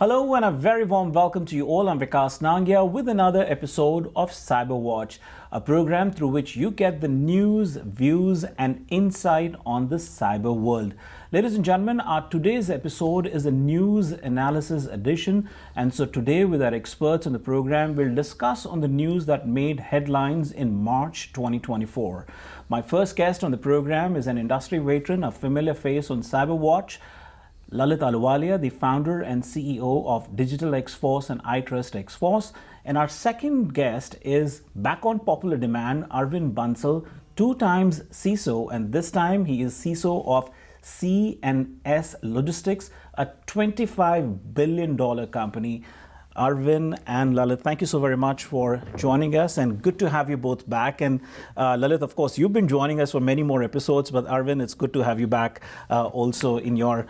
Hello and a very warm welcome to you all. I'm Vikas Nangia with another episode of CyberWatch, a program through which you get the news, views and insight on the cyber world. Ladies and gentlemen, our today's episode is a news analysis edition, and so today with our experts on the program, we'll discuss on the news that made headlines in March 2024. My first guest on the program is an industry veteran, a familiar face on CyberWatch, Lalit Ahluwalia, the founder and CEO of DigitalXForce and iTrustXForce. And our second guest is, back on popular demand, Arvind Bansul, 2 times CISO, and this time he is CISO of C&S Logistics, a $25 billion company. Arvind and Lalit, thank you so very much for joining us, and good to have you both back. And Lalit, of course, you've been joining us for many more episodes, but Arvind, it's good to have you back also in your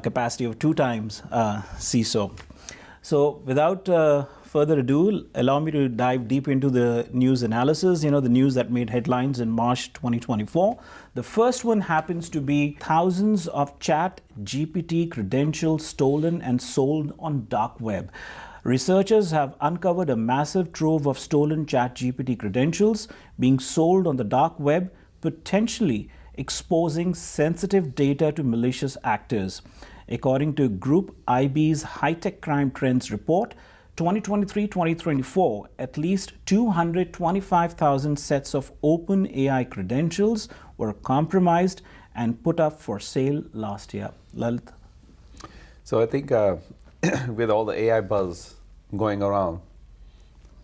capacity of 2 times CISO. So without further ado, allow me to dive deep into the news analysis, the news that made headlines in March 2024. The first one happens to be thousands of ChatGPT credentials stolen and sold on dark web. Researchers have uncovered a massive trove of stolen ChatGPT credentials being sold on the dark web, potentially exposing sensitive data to malicious actors. According to Group IB's High-Tech Crime Trends report, 2023-2024, at least 225,000 sets of OpenAI credentials were compromised and put up for sale last year. Lalit? So I think with all the AI buzz going around,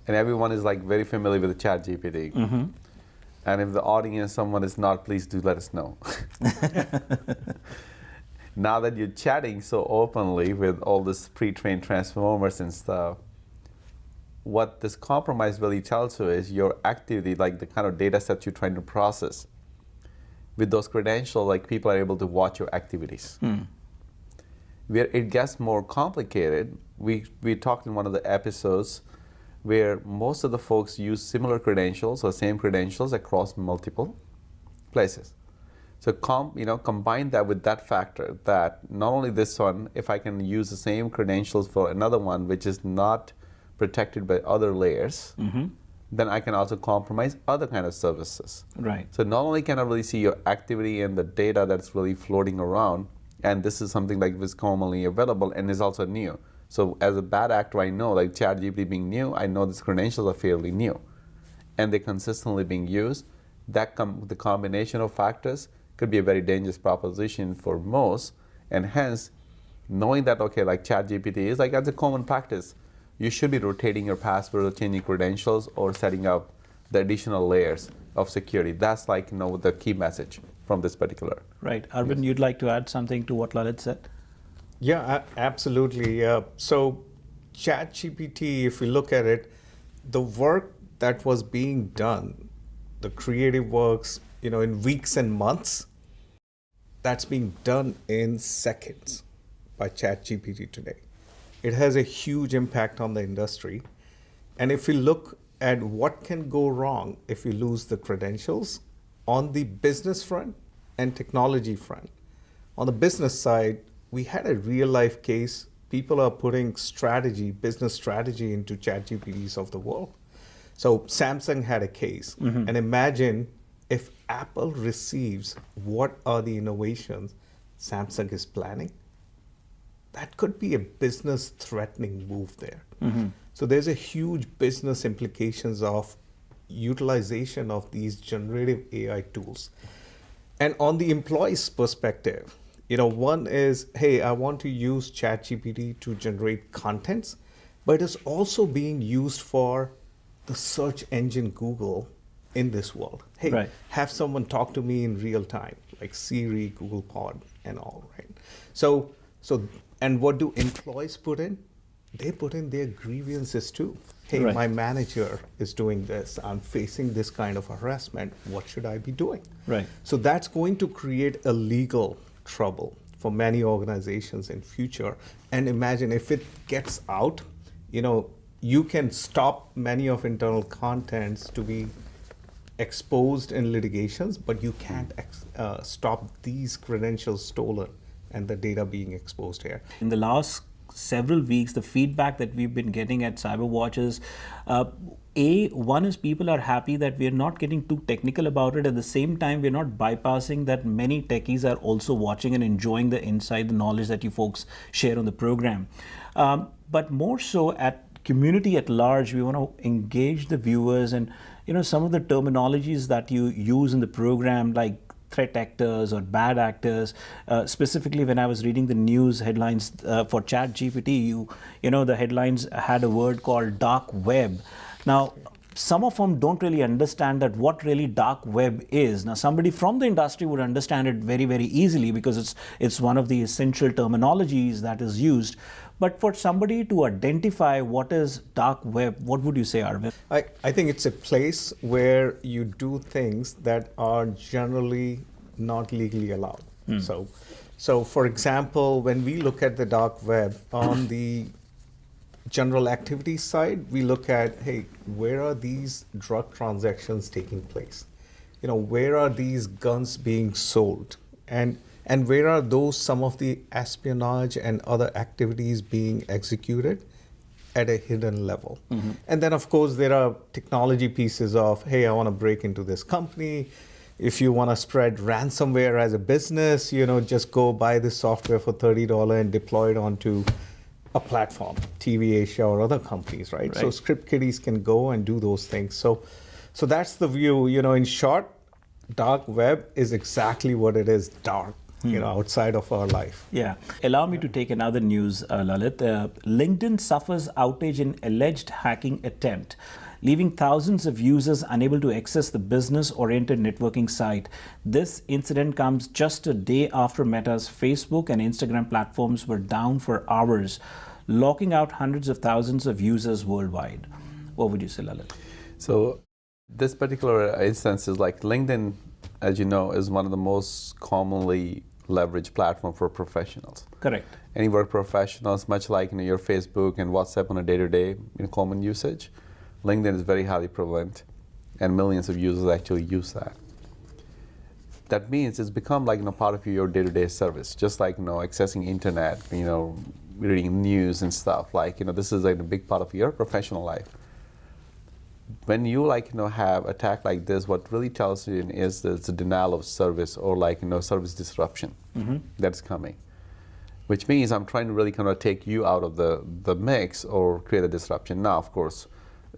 and everyone is like very familiar with the ChatGPT, and if the audience, someone is not, please do let us know. Now that you're chatting so openly with all this pre-trained transformers and stuff, what this compromise really tells you is your activity, like the kind of data sets you're trying to process. With those credentials, like people are able to watch your activities. Where it gets more complicated, we talked in one of the episodes where most of the folks use similar credentials or same credentials across multiple places. So combine that with that factor that not only this one, if I can use the same credentials for another one which is not protected by other layers, then I can also compromise other kind of services. Right. So not only can I really see your activity and the data that's really floating around, and this is something like was commonly available and is also new. So as a bad actor, I know, like ChatGPT being new, I know these credentials are fairly new, and they're consistently being used. That the combination of factors could be a very dangerous proposition for most, and hence, knowing that, okay, like ChatGPT is like, that's a common practice, you should be rotating your password or changing credentials or setting up the additional layers of security. That's like, the key message from this particular. Right. Arvind, yes. You'd like to add something to what Lalit said? Yeah, absolutely. So ChatGPT, if we look at it, the work that was being done, the creative works, in weeks and months, that's being done in seconds by ChatGPT today. It has a huge impact on the industry. And if we look at what can go wrong if we lose the credentials on the business front and technology front. On the business side, we had a real life case. People are putting business strategy into ChatGPTs of the world. So Samsung had a case. And imagine if Apple receives what are the innovations Samsung is planning. That could be a business threatening move there. So there's a huge business implications of utilization of these generative AI tools. And on the employee's perspective, one is, hey, I want to use ChatGPT to generate contents, but it's also being used for the search engine Google in this world. Hey, right. Have someone talk to me in real time, like Siri, Google Pod, and all, right? So, and what do employees put in? They put in their grievances too. Hey, right. My manager is doing this. I'm facing this kind of harassment. What should I be doing? Right. So that's going to create a legal trouble for many organizations in future. And imagine if it gets out, you can stop many of internal contents to be exposed in litigations, but you can't stop these credentials stolen and the data being exposed here. In the last several weeks, the feedback that we've been getting at CyberWatch is, one is people are happy that we're not getting too technical about it. At the same time, we're not bypassing that many techies are also watching and enjoying the insight, the knowledge that you folks share on the program. But more so at community at large, we want to engage the viewers, and some of the terminologies that you use in the program, like threat actors or bad actors. Specifically, when I was reading the news headlines for ChatGPT, the headlines had a word called dark web. Now, some of them don't really understand that what really dark web is. Now, somebody from the industry would understand it very, very easily because it's one of the essential terminologies that is used. But for somebody to identify what is dark web, what would you say, Arvind? I think it's a place where you do things that are generally not legally allowed. So for example, when we look at the dark web on the general activity side, we look at, hey, where are these drug transactions taking place? Where are these guns being sold? And where are some of the espionage and other activities being executed at a hidden level? And then, of course, there are technology pieces of, hey, I want to break into this company. If you want to spread ransomware as a business, just go buy this software for $30 and deploy it onto a platform, TV Asia or other companies, right? So script kiddies can go and do those things. So that's the view. In short, dark web is exactly what it is, dark. Outside of our life. Yeah. Allow me to take another news, Lalit. LinkedIn suffers outage in alleged hacking attempt, leaving thousands of users unable to access the business-oriented networking site. This incident comes just a day after Meta's Facebook and Instagram platforms were down for hours, locking out hundreds of thousands of users worldwide. What would you say, Lalit? So this particular instance is like LinkedIn, as you know, is one of the most commonly leveraged platform for professionals. Correct. Any work professionals, much like your Facebook and WhatsApp on a day-to-day common usage, LinkedIn is very highly prevalent, and millions of users actually use that. That means it's become like part of your day-to-day service, just like accessing internet, reading news and stuff. Like this is like a big part of your professional life. When you have attack like this, what really tells you is that it's a denial of service or service disruption that's coming, which means I'm trying to really take you out of the mix or create a disruption. Now, of course,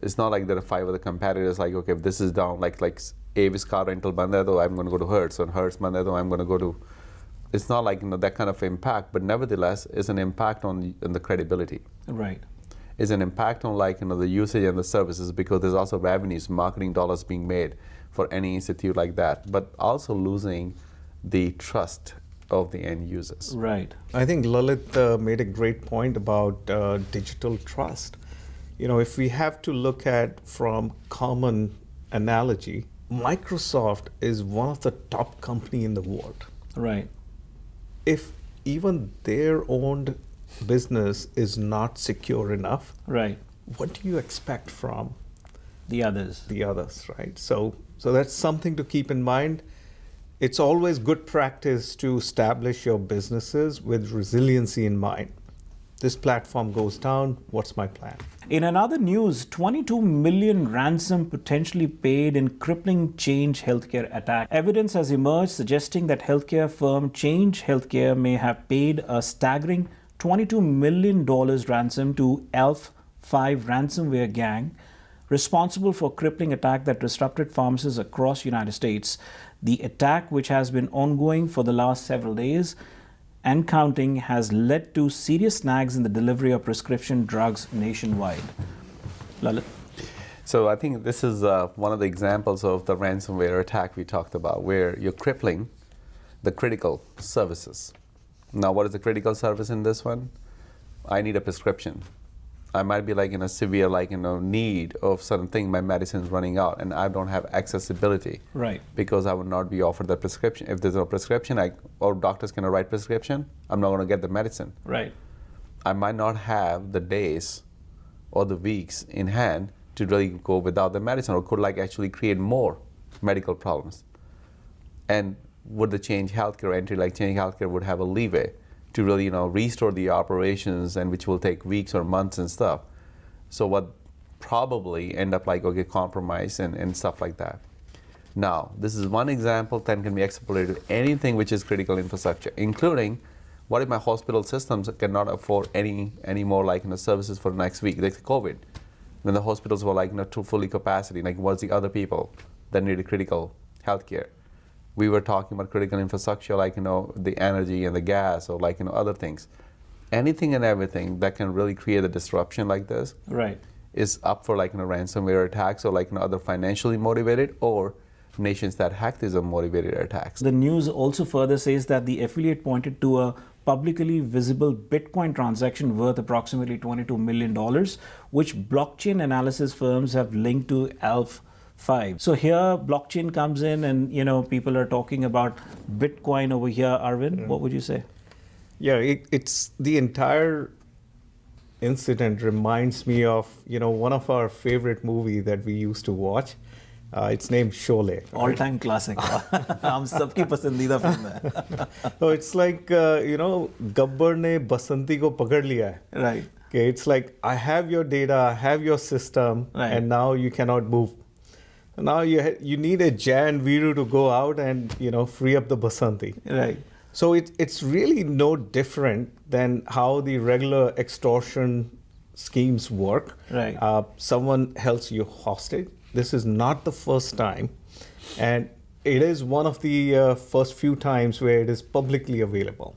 it's not like there are 5 other competitors. Like, okay, if this is down, like Avis car rental band hai, I'm going to go to Hertz, and Hertz band hai, I'm going to go to. It's not like that kind of impact, but nevertheless, it's an impact on the credibility. Right. Is an impact on the usage and the services, because there's also revenues, marketing dollars being made for any institute like that, but also losing the trust of the end users. Right. I think Lalit made a great point about digital trust. If we have to look at from common analogy, Microsoft is one of the top company in the world. Right. If even their own business is not secure enough, right, what do you expect from the others? Right? So that's something to keep in mind. It's always good practice to establish your businesses with resiliency in mind. This platform goes down, what's my plan? In another news, 22 million ransom potentially paid in crippling Change Healthcare attack. Evidence has emerged suggesting that healthcare firm Change Healthcare may have paid a staggering $22 million ransom to ELF5 ransomware gang, responsible for crippling attack that disrupted pharmacies across the United States. The attack, which has been ongoing for the last several days and counting, has led to serious snags in the delivery of prescription drugs nationwide. Lalit? So I think this is one of the examples of the ransomware attack we talked about, where you're crippling the critical services. Now, what is the critical service in this one? I need a prescription. I might be in a severe need of certain thing. My medicine's running out, and I don't have accessibility. Right. Because I would not be offered that prescription. If there's no prescription, or doctors cannot write prescription, I'm not going to get the medicine. Right. I might not have the days or the weeks in hand to really go without the medicine, or could actually create more medical problems. And would the Change Healthcare entry like Change Healthcare would have a leeway to really restore the operations, and which will take weeks or months and stuff. So what probably end up like compromise and stuff like that. Now this is one example that can be extrapolated to anything which is critical infrastructure, including what if my hospital systems cannot afford any more like services for next week, like COVID, when the hospitals were like to fully capacity, like what's the other people that needed critical healthcare? We were talking about critical infrastructure, like the energy and the gas, or like other things. Anything and everything that can really create a disruption like this, right, is up for like ransomware attacks, or like other financially motivated, or nations that hack these are motivated attacks. The news also further says that the affiliate pointed to a publicly visible Bitcoin transaction worth approximately $22 million, which blockchain analysis firms have linked to ALF5. So here blockchain comes in, and people are talking about Bitcoin over here. Arvind, what would you say? Yeah, it's the entire incident reminds me of one of our favorite movie that we used to watch. It's named Sholay. Right? All-time classic. हम सबकी पसंदीदा film है. So it's like Gabbar ने बसंती को पकड़ लिया है. Right. Okay, it's like I have your data, I have your system, right, and now you cannot move. Now you need a Jay and Viru to go out and free up the basanti. Right. So it's really no different than how the regular extortion schemes work. Right. Someone holds you hostage. This is not the first time, and it is one of the first few times where it is publicly available.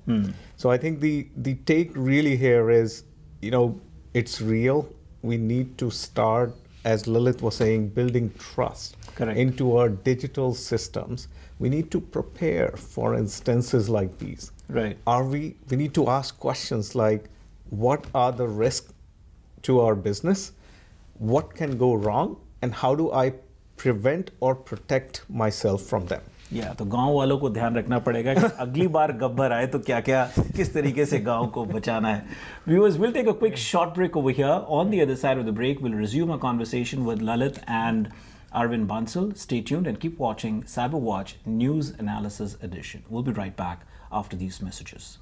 So I think the take really here is, it's real. We need to start, as Lalit was saying, building trust Correct. into our digital systems. We need to prepare for instances like these. Right. We need to ask questions like, what are the risks to our business? What can go wrong? And how do I prevent or protect myself from them? या तो गांव वालों को ध्यान रखना पड़ेगा कि अगली बार गब्बर आए तो क्या क्या किस तरीके से गांव को बचाना है. Viewers, we'll take a quick short break over here. On the other side of the break, we'll resume our conversation with Lalit and Arvind Bansul. Stay tuned and keep watching CyberWatch News Analysis Edition. We'll be right back after these messages.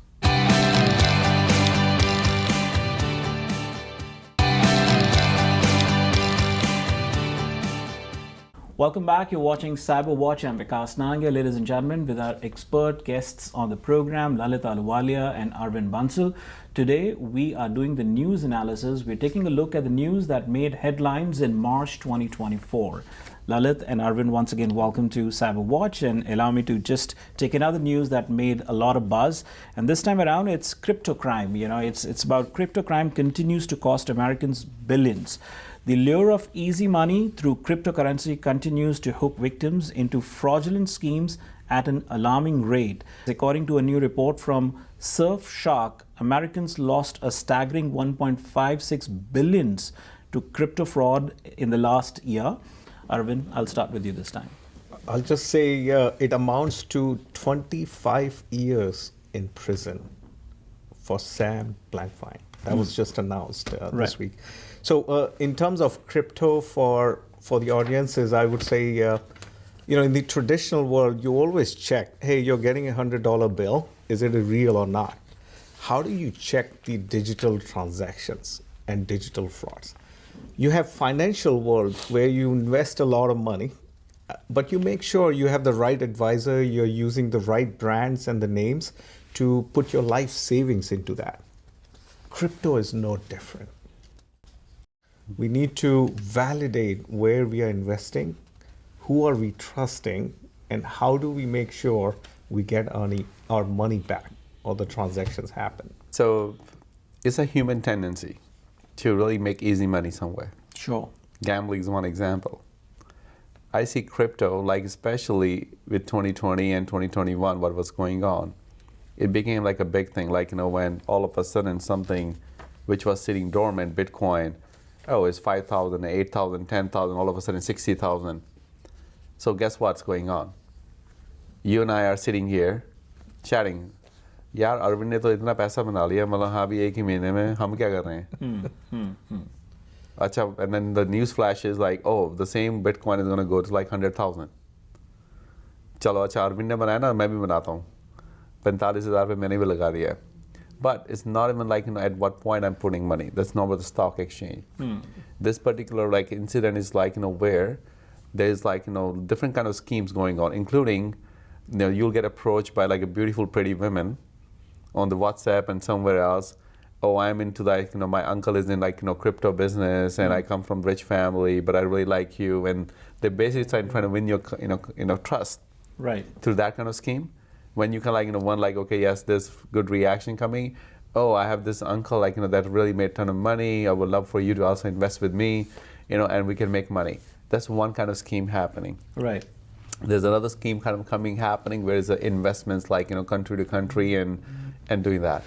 Welcome back. You're watching CyberWatch. I'm Vikas Nangia, ladies and gentlemen, with our expert guests on the program, Lalit Ahluwalia and Arvind Bansul. Today, we are doing the news analysis. We're taking a look at the news that made headlines in March 2024. Lalit and Arvind, once again, welcome to CyberWatch, and allow me to just take another news that made a lot of buzz. And this time around, it's crypto crime. It's about crypto crime continues to cost Americans billions. The lure of easy money through cryptocurrency continues to hook victims into fraudulent schemes at an alarming rate. According to a new report from Surfshark, Americans lost a staggering 1.56 billions to crypto fraud in the last year. Arvind, I'll start with you this time. I'll just say it amounts to 25 years in prison for Sam Blankfein. That was just announced this week. So in terms of crypto for the audiences, I would say, in the traditional world, you always check, hey, you're getting $100 bill. Is it real or not? How do you check the digital transactions and digital frauds? You have financial world where you invest a lot of money, but you make sure you have the right advisor, you're using the right brands and the names to put your life savings into that. Crypto is no different. We need to validate where we are investing, who are we trusting, and how do we make sure we get our money back or the transactions happen. So it's a human tendency to really make easy money somewhere. Sure. Gambling is one example. I see crypto, like especially with 2020 and 2021, what was going on, it became like a big thing. Like, when all of a sudden something which was sitting dormant, Bitcoin, it's 5,000, 8,000, 10,000, all of a sudden 60,000. So guess what's going on? You and I are sitting here chatting. यार अरविंद ने तो इतना पैसा बना लिया, मतलब हाँ भी एक ही महीने में हम क्या कर रहे हैं? अच्छा, and then the news flashes like, oh, the same Bitcoin is going to go to like 100,000. चलो अच्छा अरविंद ने बनाया ना, मैं भी बनाता हूँ. 45,000 पे मैंने भी लगा दिया. But it's not even like, at what point I'm putting money. That's not with the stock exchange. This particular like incident is like, where there's like, different kind of schemes going on, including, you'll get approached by like a beautiful, pretty women on the WhatsApp and somewhere else. Oh, I'm into like, my uncle is in like, crypto business and I come from rich family, but I really like you. And they're basically trying to win your, trust. Right. Through that kind of scheme. When you can like, one like, okay, yes, there's good reaction coming. Oh, I have this uncle like, that really made a ton of money. I would love for you to also invest with me, and we can make money. That's one kind of scheme happening. Right. There's another scheme kind of happening where it's investments like, country to country and doing that.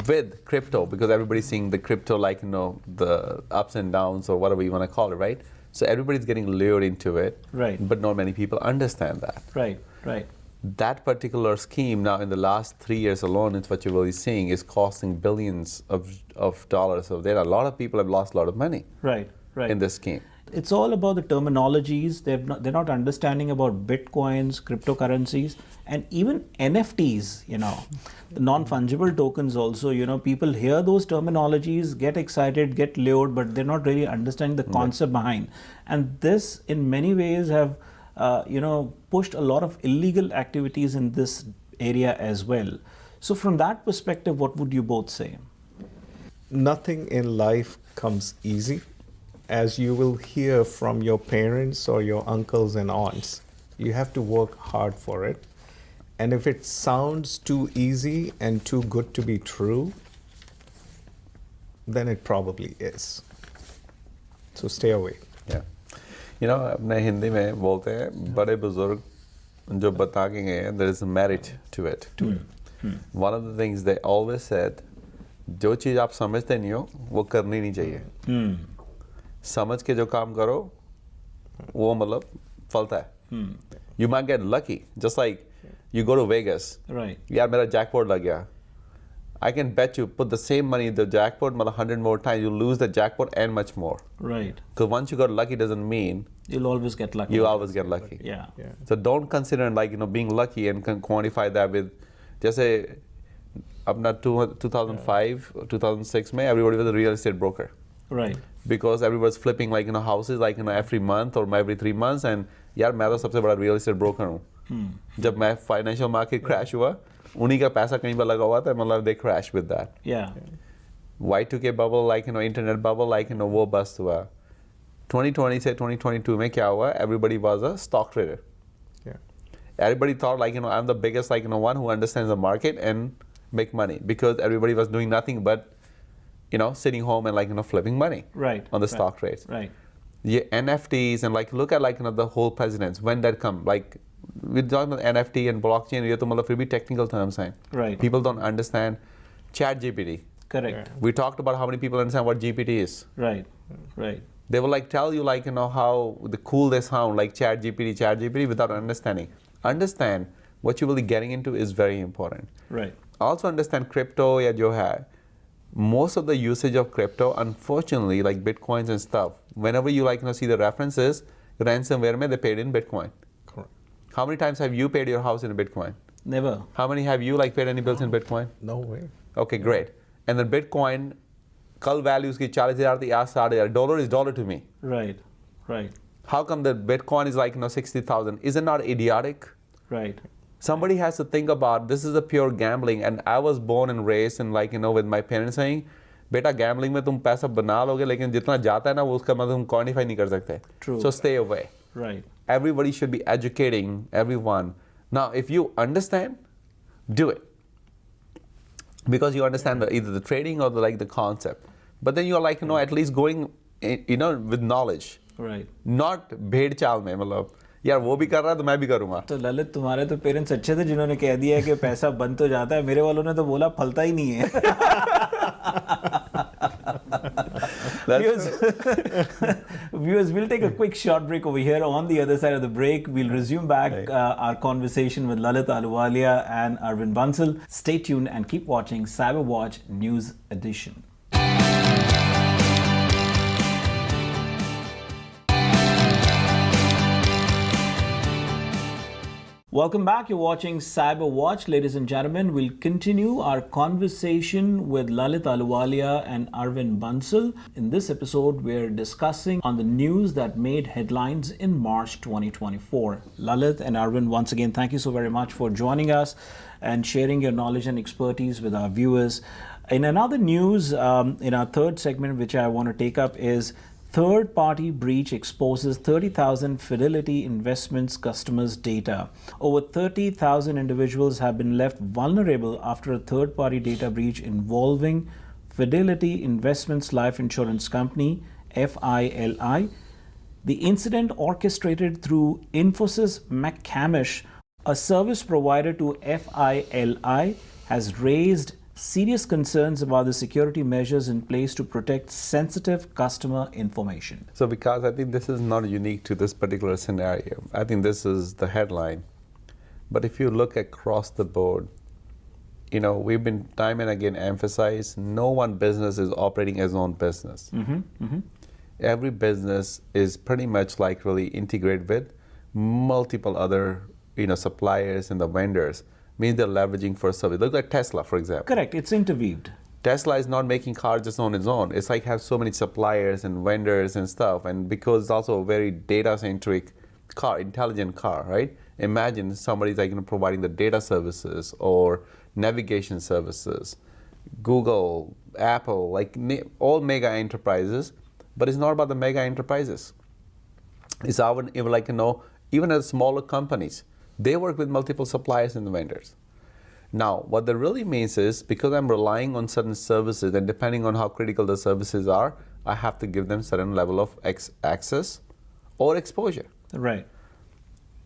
With crypto, because everybody's seeing the crypto like, the ups and downs or whatever you want to call it, right? So everybody's getting lured into it. Right. But not many people understand that. Right, right. That particular scheme now in the last 3 years alone, it's what you're really seeing, is costing billions of dollars. So there are a lot of people have lost a lot of money. Right, right. In this scheme. It's all about the terminologies. They're not understanding about bitcoins, cryptocurrencies, and even NFTs, the non-fungible tokens also, people hear those terminologies, get excited, get lured, but they're not really understanding the concept behind. And this, in many ways, have, pushed a lot of illegal activities in this area as well. So from that perspective, what would you both say? Nothing in life comes easy. As you will hear from your parents or your uncles and aunts, you have to work hard for it. And if it sounds too easy and too good to be true, then it probably is. So stay away. Yeah. अपने हिंदी में बोलते हैं बड़े बुजुर्ग जो बता के गए, there is a merit to it. One of the things they always said, जो चीज़ आप समझते नहीं हो वो करनी नहीं चाहिए. समझ के जो काम करो वो मतलब फलता है. You might get lucky, just like you go to Vegas. Right. यार मेरा jackpot लग गया. I can bet you put the same money in the jackpot 100 more times, you lose the jackpot and much more. Right. Because once you got lucky doesn't mean you'll always get lucky. You always get lucky. Yeah. So don't consider like being lucky and can quantify that with just say अपना 2005 2006 में everybody was a real estate broker. Right. Because everybody's flipping like houses like every month or every 3 months and यार मैं तो सबसे बड़ा real estate broker हूँ. जब मैं financial market crash हुआ उन्हीं का पैसा कहीं पर लगा हुआ था मतलब they crashed with that. Yeah. Y2K bubble like internet bubble like वो bust हुआ. 2020 से 2022 में क्या हुआ? Everybody was a stock trader. Yeah. Everybody thought like I'm the biggest like one who understands the market and make money because everybody was doing nothing but sitting home and like flipping money. Right. On the stock trades. Right. Yeah, NFTs and like look at like the whole presidents when that come like we're talking about NFT and blockchain ये तो मतलब फिर भी technical terms हैं. Right. People don't understand ChatGPT. Correct. We talked about how many people understand what GPT is. Right. Right. They will like tell you like how the cool they sound like ChatGPT without understanding. Understand what you're really getting into is very important. Right. Also understand crypto या जो है. Most of the usage of crypto, unfortunately, like bitcoins and stuff, whenever you like see the references, ransomware mein they paid in Bitcoin. Correct. How many times have you paid your house in Bitcoin? Never. How many have you like paid any bills in Bitcoin? No way. Okay, great. And then Bitcoin, कल value उसकी 40,000 थी आज 60,000. Dollar is dollar to me. Right. Right. How come the Bitcoin is like 60,000? Is it not idiotic? Right. Somebody has to think about this is a pure gambling, and I was born and raised and like with my parents saying, बेटा gambling में तुम पैसा बना लोगे लेकिन जितना जाता है ना वो उसका मतलब तुम quantify नहीं कर सकते. True. So stay away. Right. Everybody should be educating everyone. Now, if you understand, do it because you understand either the trading or the concept. But then you're like at least going with knowledge. Right. Not भेड़ चाल में मतलब यार वो भी कर रहा है तो मैं भी करूँगा. तो ललित तुम्हारे तो पेरेंट्स अच्छे थे जिन्होंने कह दिया कि पैसा बंद तो जाता है. मेरे वालों ने तो बोला फलता ही नहीं है. Viewers, we'll take a quick short break over here. On the other side of the break, we'll resume back our conversation with Lalit Ahluwalia and Arvind Bansul. Stay tuned and keep watching CyberWatch News Edition. Welcome back. You're watching CyberWatch. Ladies and gentlemen, we'll continue our conversation with Lalit Ahluwalia and Arvind Bansul. In this episode, we're discussing on the news that made headlines in March 2024. Lalit and Arvind, once again, thank you so very much for joining us and sharing your knowledge and expertise with our viewers. In another news, in our third segment, which I want to take up, is third-party breach exposes 30,000 Fidelity Investments customers' data. Over 30,000 individuals have been left vulnerable after a third-party data breach involving Fidelity Investments Life Insurance Company, FILI. The incident, orchestrated through Infosys McCamish, a service provider to FILI, has raised serious concerns about the security measures in place to protect sensitive customer information. So because I think this is not unique to this particular scenario. I think this is the headline. But if you look across the board, we've been time and again emphasized no one business is operating as own business. Every business is pretty much like really integrated with multiple other suppliers and the vendors. Means they're leveraging for service. Look at Tesla, for example. Correct, it's interweaved. Tesla is not making cars just on its own. It's like have so many suppliers and vendors and stuff. And because it's also a very data-centric car, intelligent car, right? Imagine somebody's like providing the data services or navigation services. Google, Apple, like all mega enterprises. But it's not about the mega enterprises. It's even as smaller companies. They work with multiple suppliers and the vendors. Now, what that really means is because I'm relying on certain services and depending on how critical the services are, I have to give them certain level of access or exposure. Right.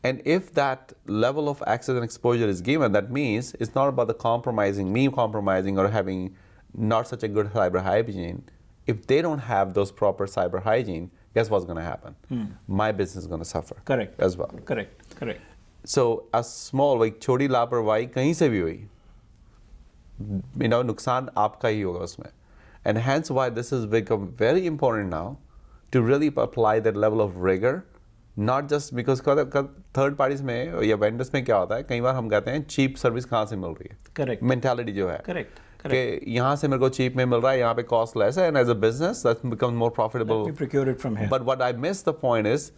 And if that level of access and exposure is given, that means it's not about me compromising or having not such a good cyber hygiene. If they don't have those proper cyber hygiene, guess what's going to happen? My business is going to suffer. Correct. As well. Correct. So a small छोटी लापरवाही कहीं से भी हुई, नुकसान आपका ही होगा उसमें. And hence why this has become very important now to really apply that level of rigor, not just because third parties में या vendors में क्या होता है, कई बार हम कहते हैं cheap service कहाँ से मिल रही है. Correct. Mentality जो है. Correct. कि यहाँ से मेरे को cheap में मिल रहा है, यहाँ पे cost less है, and as a business that becomes more profitable. Let me procure it from here. But what I missed the point is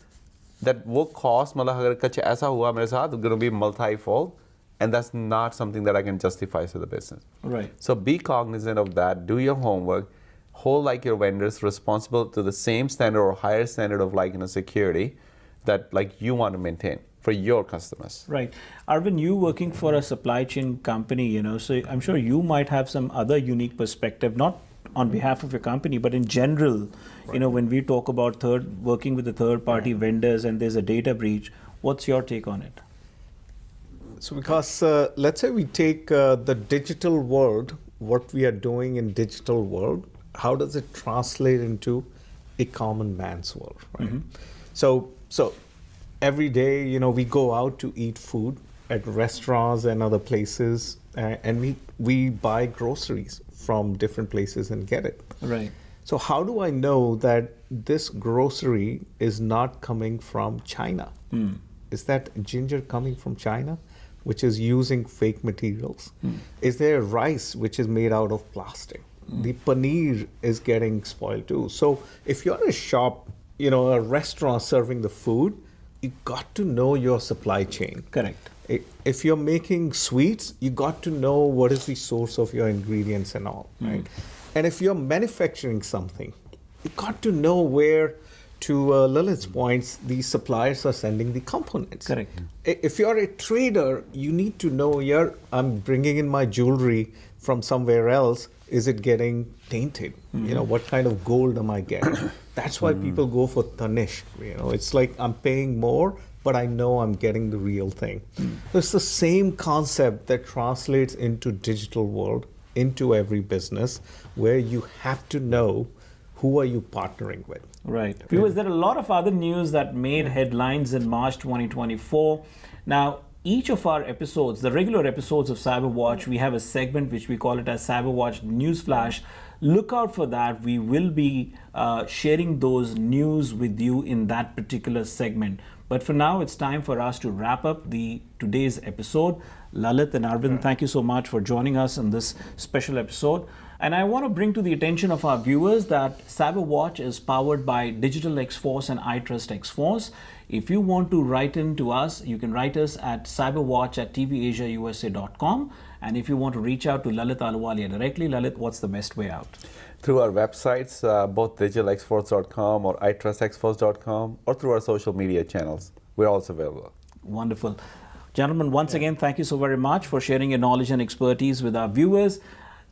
that वो cost अगर कुछ ऐसा हुआ मेरे साथ, it's going to be multi-fold, and that's not something that I can justify to the business. Right. So be cognizant of that. Do your homework. Hold like your vendors responsible to the same standard or higher standard of security that you want to maintain for your customers. Right. Arvind, you working for a supply chain company, so I'm sure you might have some other unique perspective, not on behalf of your company, but in general, when we talk about working with the third-party vendors and there's a data breach, what's your take on it? So because let's say we take the digital world, what we are doing in digital world, how does it translate into a common man's world, right? So every day, we go out to eat food at restaurants and other places, and we buy groceries from different places and get it. Right. So how do I know that this grocery is not coming from China? Is that ginger coming from China, which is using fake materials? Is there rice which is made out of plastic? The paneer is getting spoiled too. So if you're a shop, a restaurant serving the food, you got to know your supply chain. Correct. If you're making sweets, you got to know what is the source of your ingredients and all, right? And if you're manufacturing something, you got to know where, to Lalit's points, the suppliers are sending the components. Correct. If you're a trader, you need to know, I'm bringing in my jewelry from somewhere else. Is it getting tainted? What kind of gold am I getting? That's why people go for Tanish. It's like I'm paying more, but I know I'm getting the real thing. So it's the same concept that translates into digital world, into every business, where you have to know who are you partnering with. Right. Viewers, there are a lot of other news that made headlines in March 2024. Now, each of our episodes, the regular episodes of CyberWatch, we have a segment which we call it as CyberWatch Newsflash. look out for that. We will be sharing those news with you in that particular segment. But for now, it's time for us to wrap up today's episode. Lalit and Arvind, thank you so much for joining us in this special episode. And I want to bring to the attention of our viewers that CyberWatch is powered by DigitalXForce and iTrustXForce. If you want to write in to us, you can write us at cyberwatch@tvasiausa.com. And if you want to reach out to Lalit Ahluwalia directly, Lalit, what's the best way out? Through our websites, both digitalxforce.com or iTrustXForce.com, or through our social media channels. We're also available. Wonderful. Gentlemen, once again, thank you so very much for sharing your knowledge and expertise with our viewers.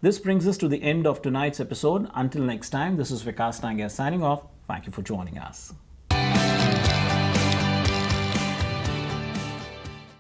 This brings us to the end of tonight's episode. Until next time, this is Vikas Nangia signing off. Thank you for joining us.